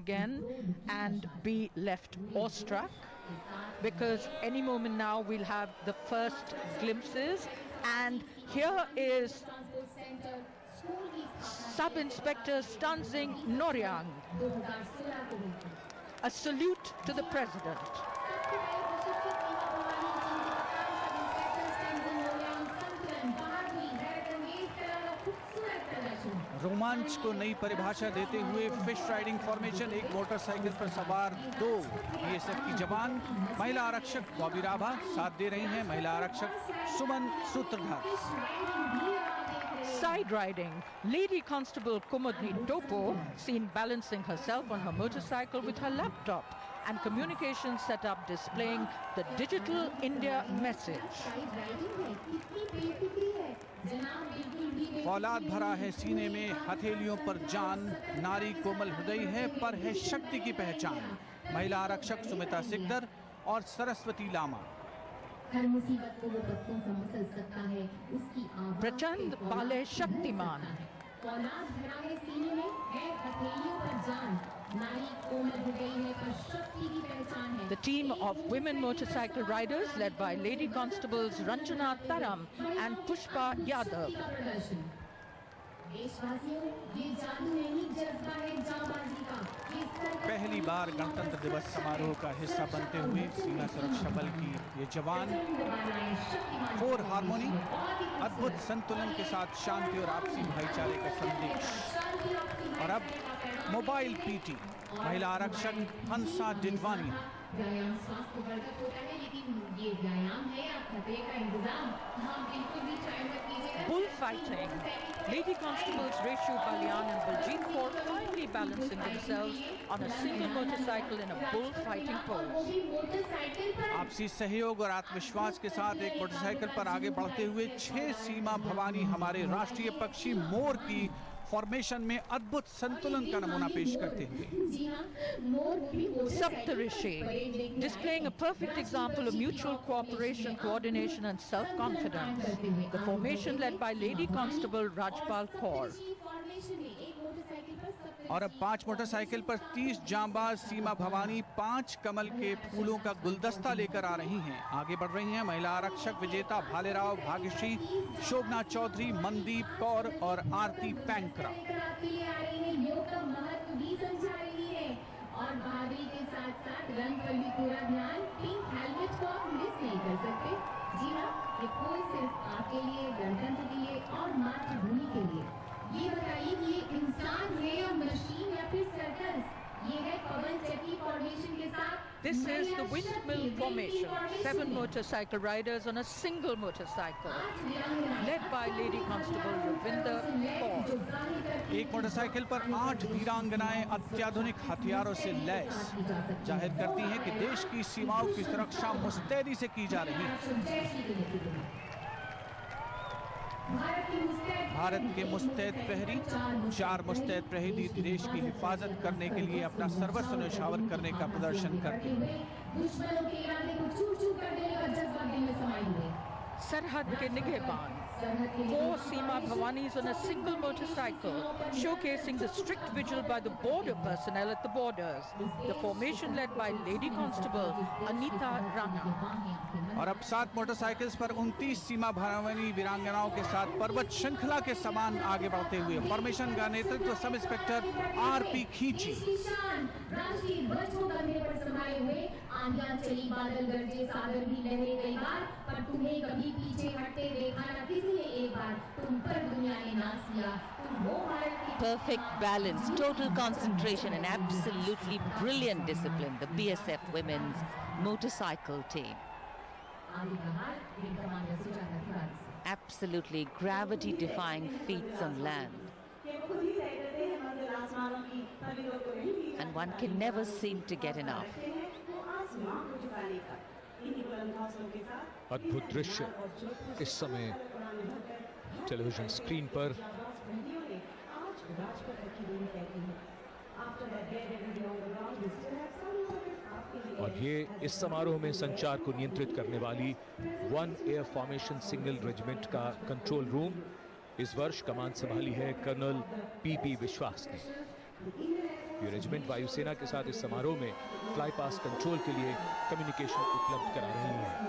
again and be left awestruck, because any moment now we'll have the first glimpses. And here is Sub-Inspector Stanzing Noryang. A salute to the President. रोमांच को नई परिभाषा देते हुए fish riding formation, एक motorcycle पर सवार 2 BSF की जवान, महिला आरक्षक बॉबी राभा साथ दे रही हैं, महिला आरक्षक सुमन सूत्रधार। Side riding, Lady Constable Kumudni Topo seen balancing herself on her motorcycle with her laptop and communication setup displaying the Digital India message. फौलाद भरा है सीने में, हथेलियों पर जान, नारी कोमल हृदय है पर है शक्ति की पहचान। महिला आरक्षक सुमिता सिकदर और सरस्वती लामा। हर मुसीबत को वो पत्तों से मसल सकता है, उसकी आवाज़ प्रचंड पाले शक्तिमान। फौलाद भरा है सीने में, है हथेलियों पर जान, नारी कोमल हृदय है पर शक्ति की पहचान है। The team of women motorcycle riders led by Lady Constables Ranjana Taram and Pushpa Yadav. पहली बार गणतंत्र दिवस समारोह का हिस्सा बनते हुए सीमा सुरक्षा बल की ये जवान 4 हार्मोनी, अद्भुत संतुलन के साथ शांति और आपसी भाईचारे का संदेश। और अब मोबाइल पीटी, महिला आरक्षक हंसा डिडवानी। व्यायाम स्वास्थ्यवर्धक होता है, लेकिन ये व्यायाम है या खतरे का इंतजाम, हाँ बिल्कुल भी ट्राई मत कीजिएगा। Bullfighting, Lady Constables Reshu Balyan and Baljeet Kaur finally balancing themselves on a single motorcycle in a bullfighting pose. आपसी सहयोग और आत्मविश्वास के साथ एक मोटरसाइकिल पर आगे बढ़ते हुए 6 सीमा भवानी हमारे राष्ट्रीय पक्षी मोर की फॉर्मेशन में अद्भुत संतुलन का नमूना पेश करते हुए। Saptarishi, displaying a perfect example of mutual cooperation, coordination and self-confidence. The formation led by Lady Constable Rajpal Kaur. और अब 5 मोटरसाइकिल पर 30 जांबाज सीमा भवानी 5 कमल के फूलों का गुलदस्ता लेकर आ रही हैं। आगे बढ़ रही हैं महिला आरक्षक विजेता भालेराव, भाग्यश्री, शोभना चौधरी, मनदीप कौर और आरती पैंकरा। और बहादुरी के साथ साथ रंग पर भी पूरा ध्यान, पिंक हेलमेट को आप मिस नहीं कर सकते। जी हाँ, ये कोई सिर्फ आपके लिए, गणतंत्र के लिए और मातृभूमि के लिए। ये बताइए कि ये इंसान है या मशीन या फिर सर्कस? ये है पवन चक्की फॉर्मेशन के साथ। This is the windmill formation. 7 motorcycle riders on a single motorcycle, led by Lady Constable Ravinder Kaur. एक मोटरसाइकिल पर 8 वीरांगनाएं अत्याधुनिक हथियारों से लैस जाहिर करती हैं कि देश की सीमाओं की सुरक्षा मुस्तैदी से की जा रही है। भारत के मुस्तैद प्रहरी, 4 मुस्तैद प्रहरी देश की हिफाजत करने के लिए अपना सर्वस्व न्यौछावर करने का प्रदर्शन करते हैं। सरहद के निगहबान, 4 Seema Bhavanis on a single motorcycle, showcasing the strict vigil by the border personnel at the borders. The formation led by Lady Constable Anita Rana. और अब 7 मोटरसाइकिल्स पर 29 सीमा भवानी वीरांगनाओं के साथ पर्वत श्रृंखला के समान आगे बढ़ते हुए फॉर्मेशन का नेतृत्व सब इंस्पेक्टर आरपी खींची। चली बादल गरजे, सागर भी लहरे कई बार, पर तुम्हें कभी पीछे हटते देखा न किसी ने एक बार। तुम पर दुनिया ने नाच लिया, तुम वो भारत की। Perfect balance, total concentration and absolutely brilliant discipline. The BSF women's motorcycle team. Absolutely gravity-defying feats on land. And one can never seem to get enough. अद्भुत दृश्य इस समय टेलीविजन स्क्रीन पर। और ये इस समारोह में संचार को नियंत्रित करने वाली 1 एयर फॉर्मेशन सिंगल रेजिमेंट का कंट्रोल रूम। इस वर्ष कमान संभाली है कर्नल पीपी विश्वास ने। ये रेजिमेंट वायुसेना के साथ इस समारोह में फ्लाई पास कंट्रोल के लिए कम्युनिकेशन उपलब्ध करा रही है।